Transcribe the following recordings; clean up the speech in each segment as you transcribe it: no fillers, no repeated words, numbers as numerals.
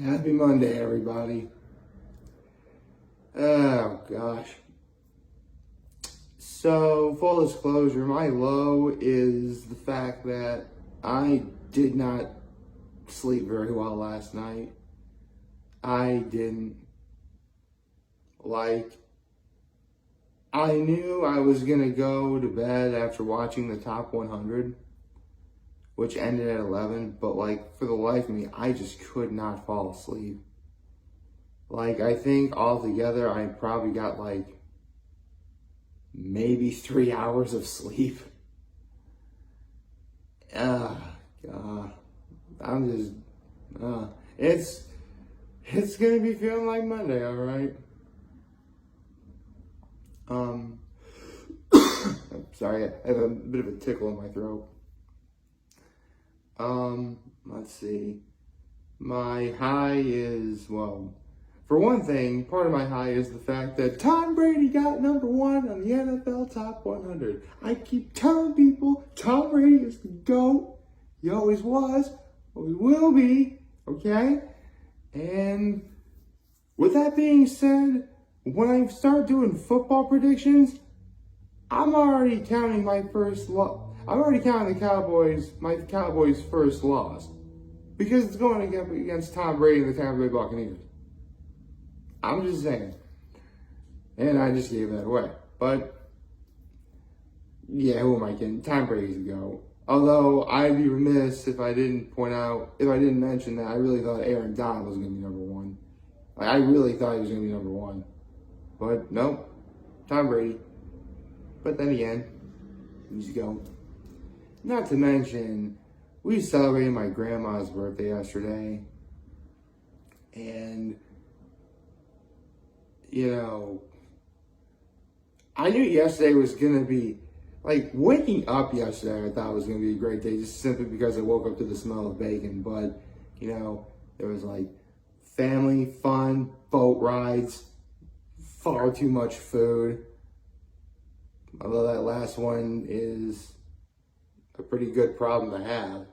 Happy Monday, everybody. Oh, gosh. So, full disclosure, my low is the fact that I did not sleep very well last night. I didn't. I knew I was going to go to bed after watching the top 100, which ended at 11, but for the life of me, I just could not fall asleep. I think altogether I probably got maybe 3 hours of sleep. God. I'm just, it's gonna be feeling like Monday, alright? I'm sorry, I have a bit of a tickle in my throat. Let's see. My high is, for one thing, part of my high is the fact that Tom Brady got number 1 on the NFL Top 100. I keep telling people Tom Brady is the GOAT. He always was, always will be, okay? And with that being said, when I start doing football predictions, I'm already counting my first loss. I'm already counting my Cowboys' first loss. Because it's going against Tom Brady and the Tampa Bay Buccaneers. I'm just saying. And I just gave that away. But, yeah, who am I kidding? Tom Brady's the GOAT. Although, I'd be remiss if I didn't mention that I really thought Aaron Donald was going to be number 1. I really thought he was going to be number 1. But, nope. Tom Brady. But then again, he's the GOAT. Not to mention, we celebrated my grandma's birthday yesterday. And, I knew yesterday was going to be, waking up yesterday I thought was going to be a great day, just simply because I woke up to the smell of bacon. But, there was family, fun, boat rides, far too much food. Although that last one is a pretty good problem to have.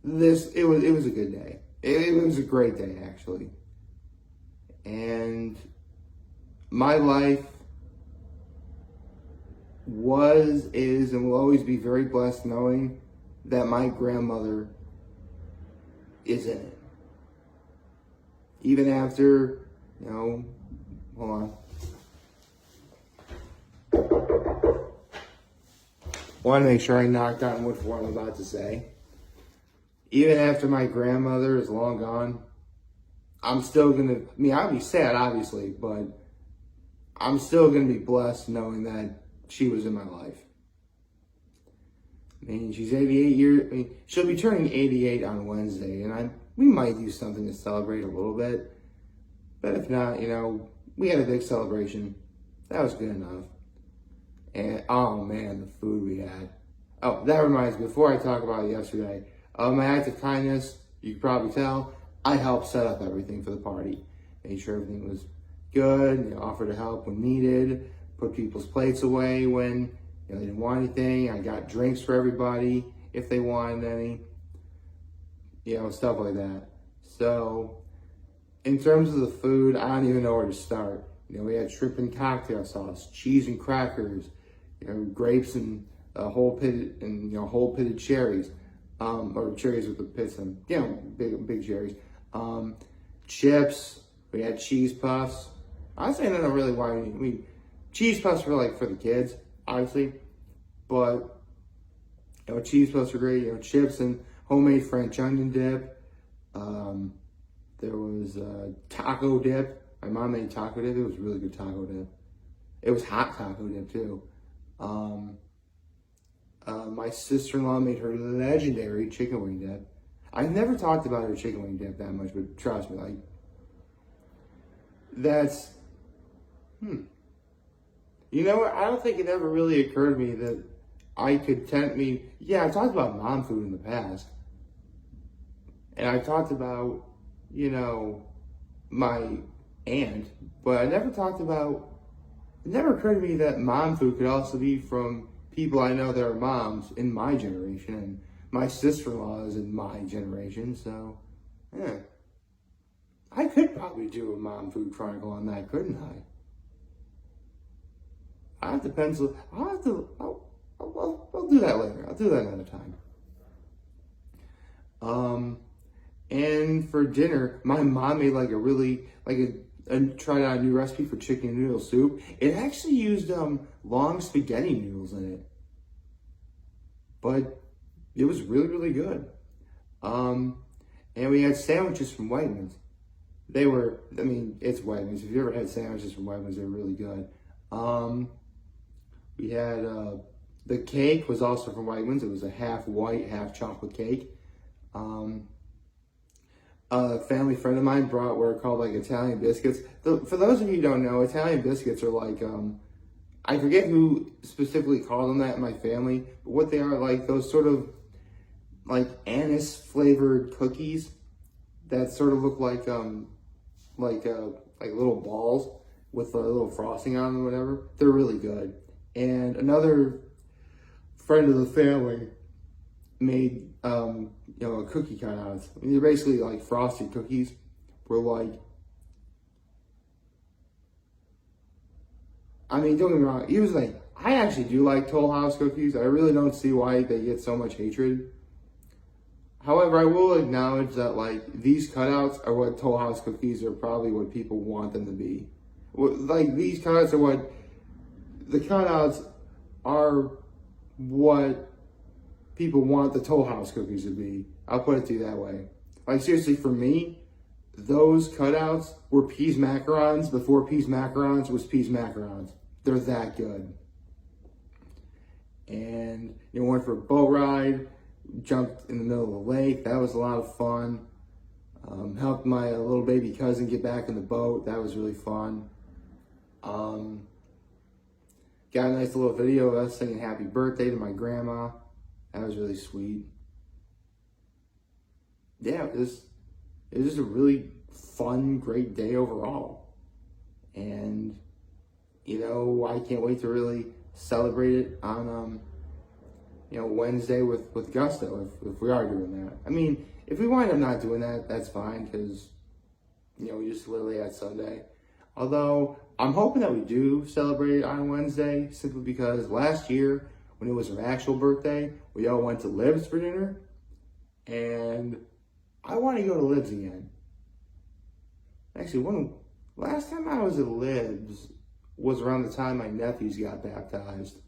It was a good day. It was a great day, actually. And my life is, and will always be very blessed knowing that my grandmother is in it. Even after, hold on. Want to make sure I knocked on wood for what I'm about to say. Even after my grandmother is long gone, I'm still I'll be sad, obviously, but I'm still going to be blessed knowing that she was in my life. She's 88 years, she'll be turning 88 on Wednesday, and we might do something to celebrate a little bit. But if not, we had a big celebration. That was good enough. And, oh man, the food we had. Oh, that reminds me, before I talk about yesterday, my act of kindness, you can probably tell, I helped set up everything for the party. Made sure everything was good, offered to help when needed, put people's plates away when they didn't want anything. I got drinks for everybody if they wanted any, stuff like that. So, in terms of the food, I don't even know where to start. We had shrimp and cocktail sauce, cheese and crackers, grapes and whole pitted cherries, or cherries with the pits and big cherries. Chips. We had cheese puffs. I was saying I don't really want cheese puffs were for the kids, obviously, but cheese puffs are great. Chips and homemade French onion dip. There was taco dip. My mom made taco dip. It was really good taco dip. It was hot taco dip too. My sister-in-law made her legendary chicken wing dip. I've never talked about her chicken wing dip that much, but trust me, that's, You know what? I don't think it ever really occurred to me that I could I've talked about mom food in the past. And I've talked about, my aunt, but it never occurred to me that mom food could also be from people I know that are moms in my generation, and my sister-in-law is in my generation, so Yeah. I could probably do a mom food chronicle on that, couldn't I? I have to pencil. I'll do that later. I'll do that another time. And for dinner, my mom made like a really tried out a new recipe for chicken noodle soup. It actually used long spaghetti noodles in it, but it was really good. And we had sandwiches from Wegmans. They were, I mean, it's Wegmans. If you ever had sandwiches from Wegmans, they're really good. We had the cake was also from Wegmans. It was a half white, half chocolate cake. A family friend of mine brought what are called like Italian biscuits. For those of you who don't know, Italian biscuits are like, I forget who specifically called them that in my family, but what they are like those sort of like anise flavored cookies that sort of look like little balls with a little frosting on them or whatever. They're really good. And another friend of the family made a cookie cutouts. I mean, they're basically like frosted cookies. Were like, I mean, don't get me wrong. He was like, I actually do like Toll House cookies. I really don't see why they get so much hatred. However, I will acknowledge that like these cutouts are what Toll House cookies are probably what people want them to be. Like these cutouts are what the cutouts are what people want the Toll House cookies to be. I'll put it to you that way. Like seriously, for me, those cutouts were peas macarons before peas macarons was peas macarons. They're that good. And went for a boat ride, jumped in the middle of the lake. That was a lot of fun. Helped my little baby cousin get back in the boat. That was really fun. Got a nice little video of us singing happy birthday to my grandma. That was really sweet. Yeah, it was just a really fun, great day overall. And, I can't wait to really celebrate it on, Wednesday with gusto if we are doing that. I mean, if we wind up not doing that, that's fine because, we just literally had Sunday. Although, I'm hoping that we do celebrate it on Wednesday simply because last year, when it was her actual birthday, we all went to Libs for dinner, and I want to go to Libs again. Actually, last time I was at Libs was around the time my nephews got baptized,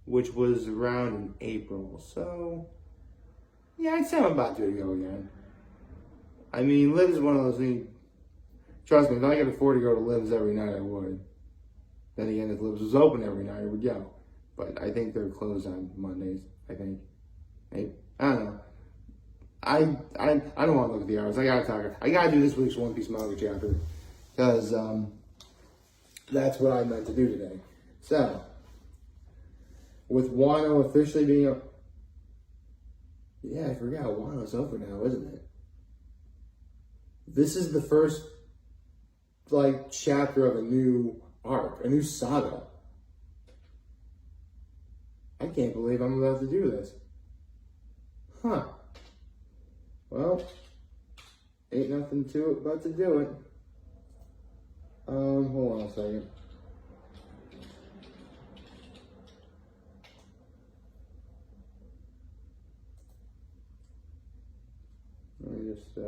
which was around in April. So, yeah, I'd say I'm about to go again. I mean, Libs is one of those things. Trust me, if I could afford to go to Libs every night, I would. Then again, if Libs was open every night, I would go. But I think they're closed on Mondays, I think. Maybe. I don't know. I don't want to look at the hours. I gotta do this week's One Piece manga chapter. Because that's what I meant to do today. So, with Wano officially being up. Yeah, I forgot. Wano's over now, isn't it? This is the first, chapter of a new arc, a new saga. I can't believe I'm about to do this. Huh. Well, ain't nothing to it but to do it. Hold on a second. Let me just,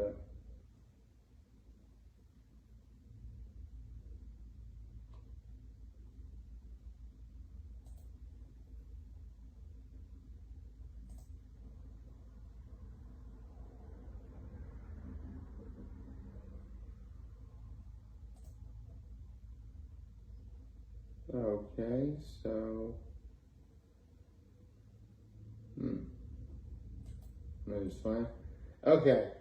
okay, so, that is fine. Okay,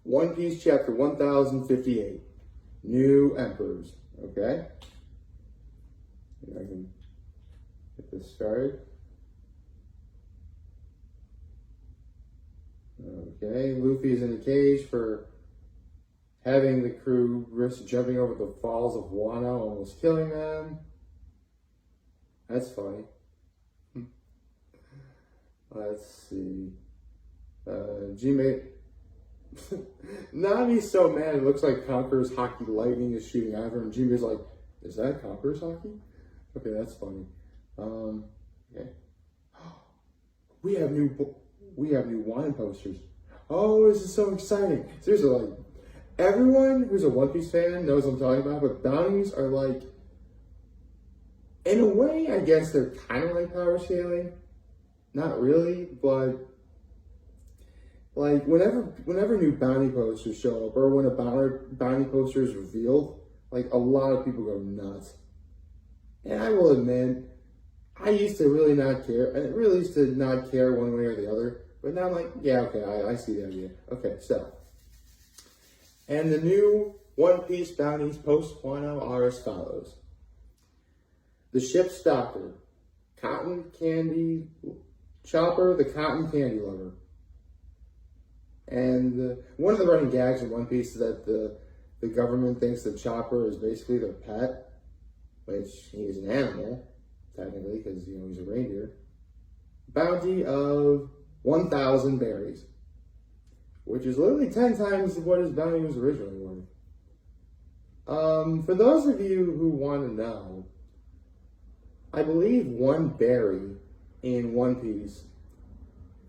One Piece chapter 1058, New Emperors, okay? I can get this started. Okay, Luffy's in the cage for having the crew risk jumping over the falls of Wano, almost killing them. That's funny. Let's see. Nami's so mad, it looks like Conqueror's hockey lightning is shooting after him. Jimmy's like, is that Conqueror's hockey? Okay, that's funny. Okay. We have new Wano posters. Oh, this is so exciting. Seriously, like, everyone who's a One Piece fan knows what I'm talking about, but bounties are like, in a way, I guess they're kind of like power scaling. Not really, but like whenever new bounty posters show up, or when a bounty poster is revealed, like a lot of people go nuts. And I will admit, I used to really not care, and it really used to not care one way or the other. But now I'm like, yeah, okay, I see the idea. Okay, so. And the new One Piece bounties post-Wano are as follows. The ship's doctor, Cotton Candy, Chopper, the Cotton Candy Lover. And one of the running gags in One Piece is that the government thinks that Chopper is basically their pet, which he's an animal, technically, because, you know, he's a reindeer. Bounty of 1,000 berries, which is literally 10 times what his bounty was originally worth. For those of you who want to know, I believe one berry in One Piece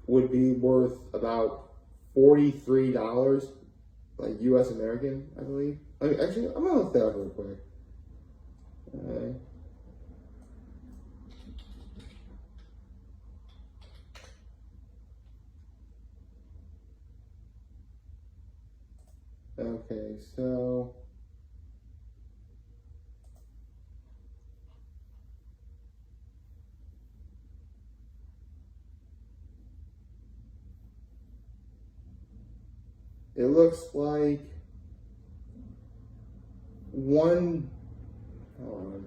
would be worth about $43, like US American, I believe. Actually, I'm gonna look that up real quick. Okay, so it looks like one, hold on.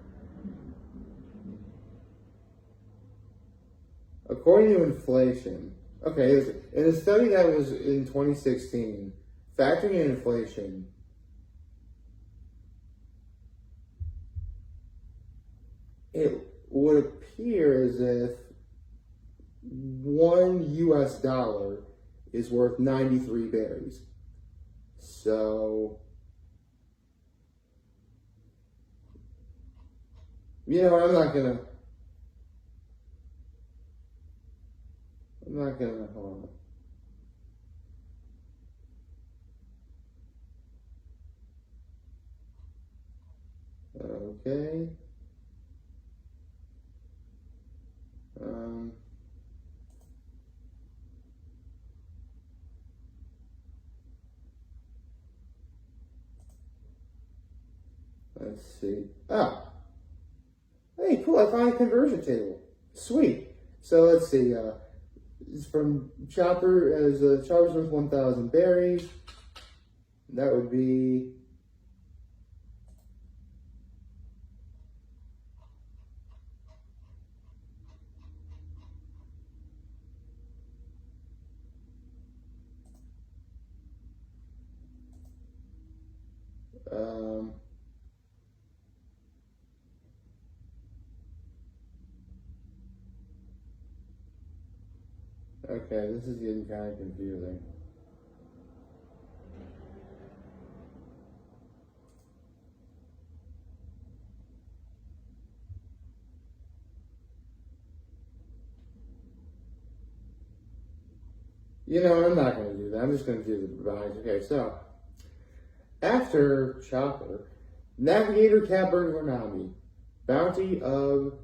According to inflation, okay, in a study that was in 2016, factoring in inflation, it would appear as if $1 US is worth 93 berries. So, you know, I'm not gonna, hold on. Okay. Let's see. Ah. Hey, cool. I found a conversion table. Sweet. So let's see. It's from Chopper, as Chopper's worth 1,000 berries. That would be okay, this is getting kind of confusing. You know, I'm not going to do that. I'm just going to do the bounties. Okay, so after Chopper, Navigator Catbird Nami, bounty of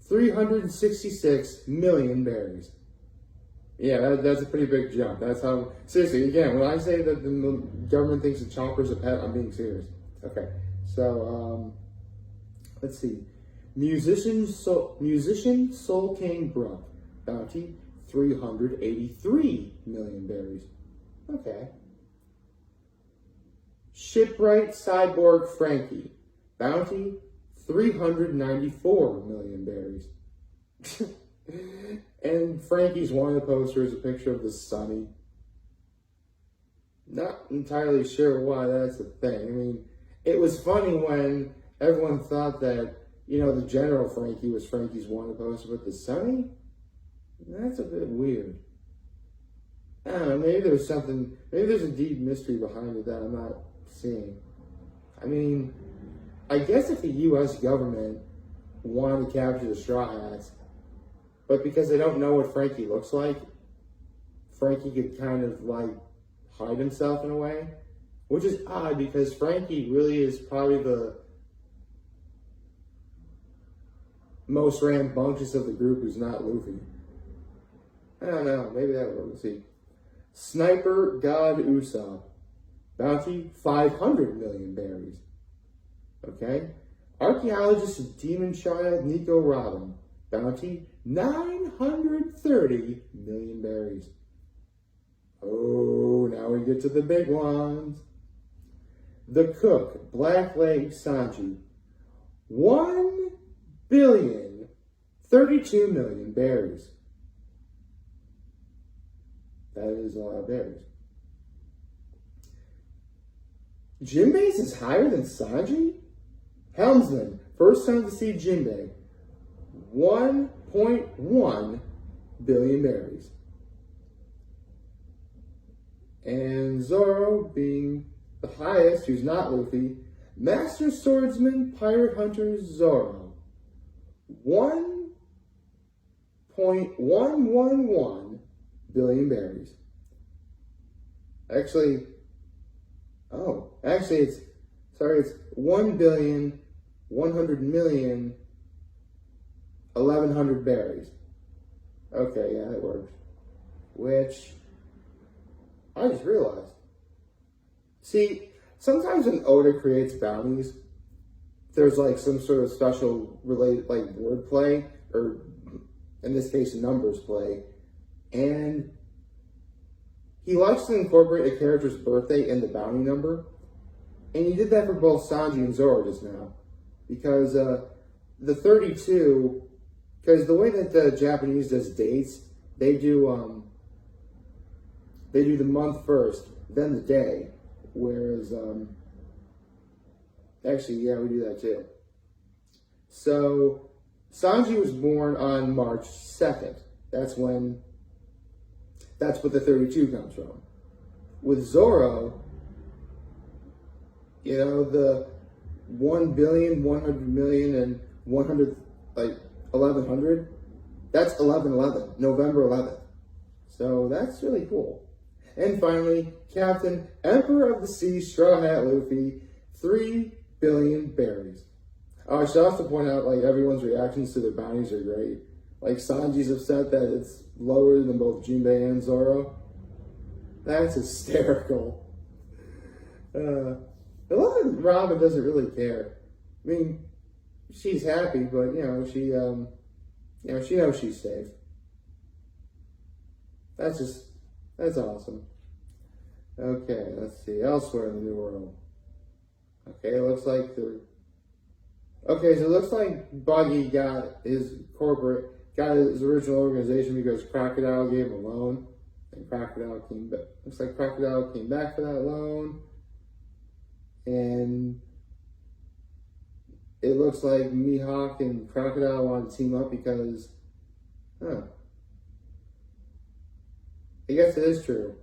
366 million berries. Yeah, that's a pretty big jump. That's how, seriously, again, when I say that the government thinks that Chopper's a pet, I'm being serious. Okay, so, let's see. Musician Soul King Brook, bounty 383 million berries. Okay. Shipwright Cyborg Frankie, bounty 394 million berries. And Frankie's one of the posters, a picture of the Sunny. Not entirely sure why that's a thing. I mean, it was funny when everyone thought that, you know, the General Frankie was Frankie's wanted poster, but the Sunny? That's a bit weird. I don't know, maybe there's something, maybe there's a deep mystery behind it that I'm not seeing. I mean, I guess if the U.S. government wanted to capture the Straw Hats, but because they don't know what Frankie looks like, Frankie could kind of like hide himself in a way, which is odd because Frankie really is probably the most rambunctious of the group who's not Luffy. I don't know, maybe that will, we'll see. Sniper God Usopp. Bounty 500 million berries. Okay. Archaeologist Demon Child Nico Robin. Bounty 930 million berries. Oh, now we get to the big ones. The Cook Blackleg Sanji. 1,032 million berries. That is a lot of berries. Jinbei's is higher than Sanji? Helmsman, first time to see Jinbei. 1.1 billion berries. And Zoro being the highest, who's not Luffy. Master Swordsman, Pirate Hunter Zoro. 1.111 billion berries. Actually, it's 1,100,000,100,000,100 berries. Okay, yeah, that works. Which I just realized. See, sometimes when Oda creates bounties, there's like some sort of special related like wordplay, or in this case numbers play, and he likes to incorporate a character's birthday in the bounty number. And he did that for both Sanji and Zoro just now. Because the 32, because the way that the Japanese does dates, they do the month first, then the day. Whereas, actually, yeah, we do that too. So, Sanji was born on March 2nd. That's what the 32 comes from. With Zoro, you know, the 1,100,000,000 and 100, like 1,100, that's 11/11, November 11th. So that's really cool. And finally, Captain Emperor of the Sea, Straw Hat Luffy, 3 billion berries. Oh, I should also point out, like, everyone's reactions to their bounties are great. Like, Sanji's upset that it's lower than both Jinbei and Zoro. That's hysterical. I love that Robin doesn't really care. I mean, she's happy, but, she knows she's safe. That's awesome. Okay, let's see. Elsewhere in the New World. Okay, it looks like so it looks like Buggy got his original organization because Crocodile gave him a loan. And Crocodile came back. Looks like Crocodile came back for that loan. And it looks like Mihawk and Crocodile want to team up because, I guess it is true.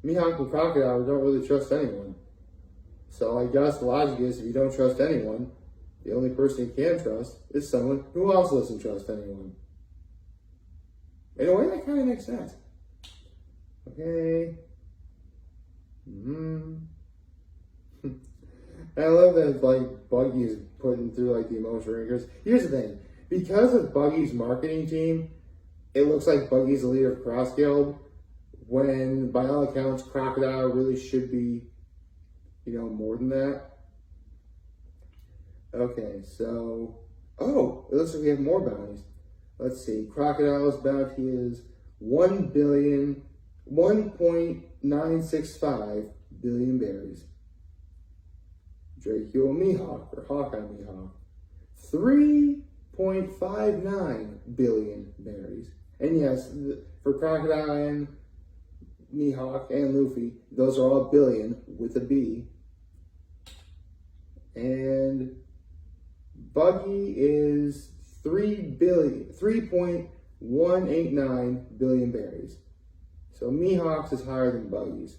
Mihawk and Crocodile don't really trust anyone. So I guess the logic is if you don't trust anyone, the only person you can trust is someone who also doesn't trust anyone. In a way, that kind of makes sense. Okay. I love that, like, Buggy is putting through, like, the emotional ringers. Here's the thing. Because of Buggy's marketing team, it looks like Buggy's the leader of Cross Guild, when, by all accounts, Crocodile really should be, more than that. Okay, so... Oh, it looks like we have more bounties. Let's see. Crocodile's bounty is 1.965 billion berries. Draco Mihawk, or Hawkeye Mihawk, 3.59 billion berries. And yes, for Crocodile and Mihawk and Luffy, those are all billion with a B. And Buggy is 3.189 billion berries. So So Mihawk's is higher than Buggy's.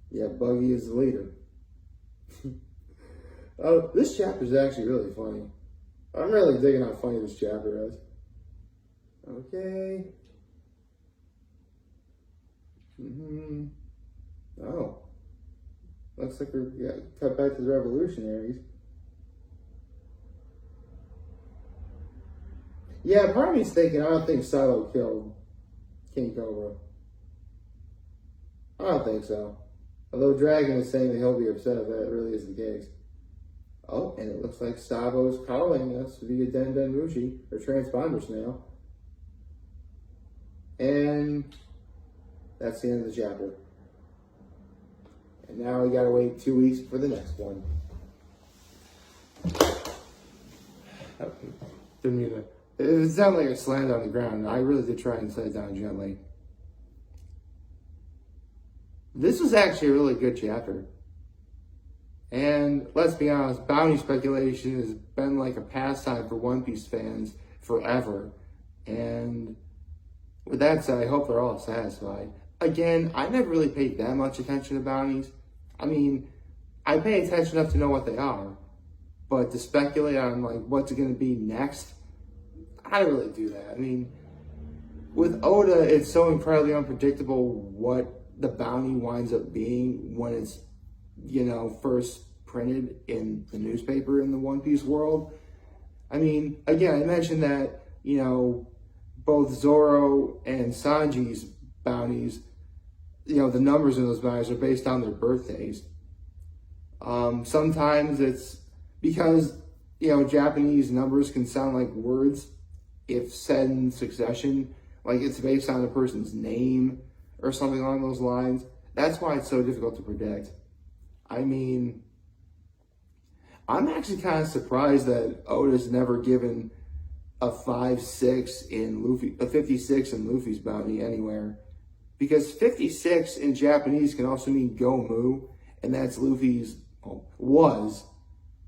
Yeah, Buggy is the leader. Oh, this chapter is actually really funny. I'm really digging how funny this chapter is. Okay. Oh. Looks like we're cut back to the revolutionaries. Yeah, part of me's thinking I don't think Silo killed King Cobra. I don't think so. Although Dragon is saying that he'll be upset if that really is the case. Oh, and it looks like Sabo's calling us via Den Den Mushi, or transponders now. And that's the end of the chapter. And now we gotta wait 2 weeks for the next one. Didn't mean to. It sounded like it slammed on the ground. I really did try and set it down gently. This was actually a really good chapter. And let's be honest, bounty speculation has been like a pastime for One Piece fans forever. And with that said, I hope they're all satisfied. Again, I never really paid that much attention to bounties. I mean, I pay attention enough to know what they are. But to speculate on like what's going to be next, I don't really do that. I mean, with Oda, it's so incredibly unpredictable what the bounty winds up being when it's, first printed in the newspaper in the One Piece world. I mean, again, I mentioned that, both Zoro and Sanji's bounties, the numbers in those bounties are based on their birthdays. Sometimes it's because, Japanese numbers can sound like words if said in succession, like it's based on a person's name or something along those lines. That's why it's so difficult to predict. I mean, I'm actually kind of surprised that Oda's never given a 5-6 in Luffy, a 56 in Luffy's bounty anywhere. Because 56 in Japanese can also mean Gomu, and that's was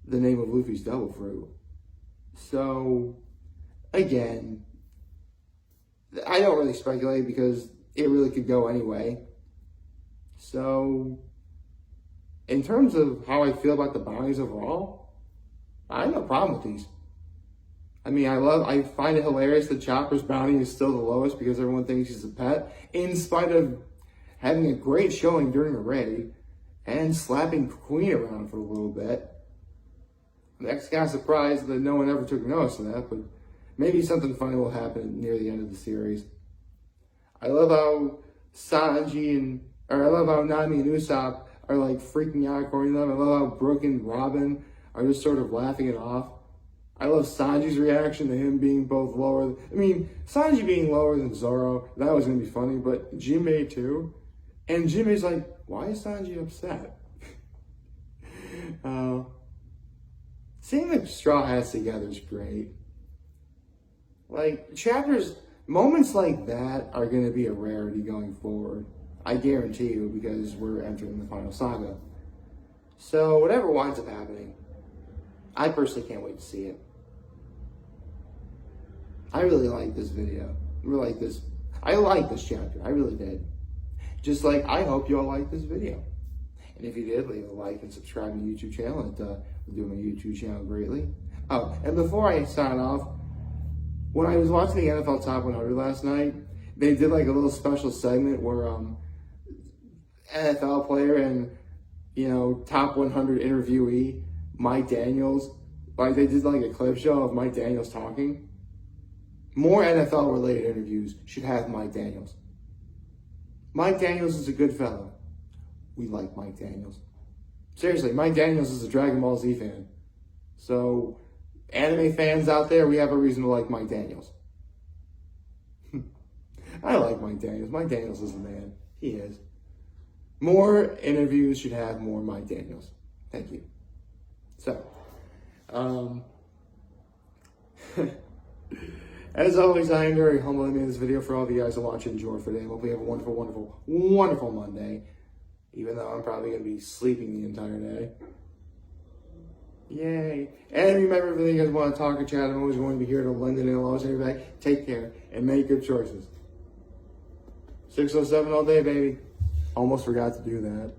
the name of Luffy's devil fruit. So, again, I don't really speculate because it really could go anyway. So, in terms of how I feel about the bounties overall, I have no problem with these. I mean, I find it hilarious that Chopper's bounty is still the lowest because everyone thinks he's a pet, in spite of having a great showing during the raid and slapping Queen around for a little bit. I'm actually kind of surprised that no one ever took notice of that, but maybe something funny will happen near the end of the series. I love how I love how Nami and Usopp are like freaking out according to them. I love how Brooke and Robin are just sort of laughing it off. I love Sanji's reaction to him being both lower. I mean, Sanji being lower than Zoro, that was going to be funny, but Jinbei too. And Jinbei's like, why is Sanji upset? Seeing the Straw Hats together is great. Like, moments like that are going to be a rarity going forward. I guarantee you, because we're entering the final saga. So, whatever winds up happening, I personally can't wait to see it. I really like this video. I like this chapter. I really did. Just like I hope you all like this video. And if you did, leave a like and subscribe to my YouTube channel. It would do my YouTube channel greatly. Oh, and before I sign off, when I was watching the NFL Top 100 last night, they did like a little special segment where NFL player and Top 100 interviewee Mike Daniels, like they did like a clip show of Mike Daniels talking. More NFL related interviews should have Mike Daniels. Mike Daniels is a good fellow. We like Mike Daniels. Seriously, Mike Daniels is a Dragon Ball Z fan. So, anime fans out there, we have a reason to like Mike Daniels. I like Mike Daniels. Mike Daniels is the man. He is. More interviews should have more Mike Daniels. Thank you. So, as always, I am very humble I made this video for all of you guys to watch and enjoy for today. Hope you have a wonderful, wonderful, wonderful Monday. Even though I'm probably going to be sleeping the entire day. Yay. And remember, if you guys want to talk or chat, I'm always going to be here to lend it and I'll always have your back. Take care and make good choices. See 607 all day, baby. Almost forgot to do that.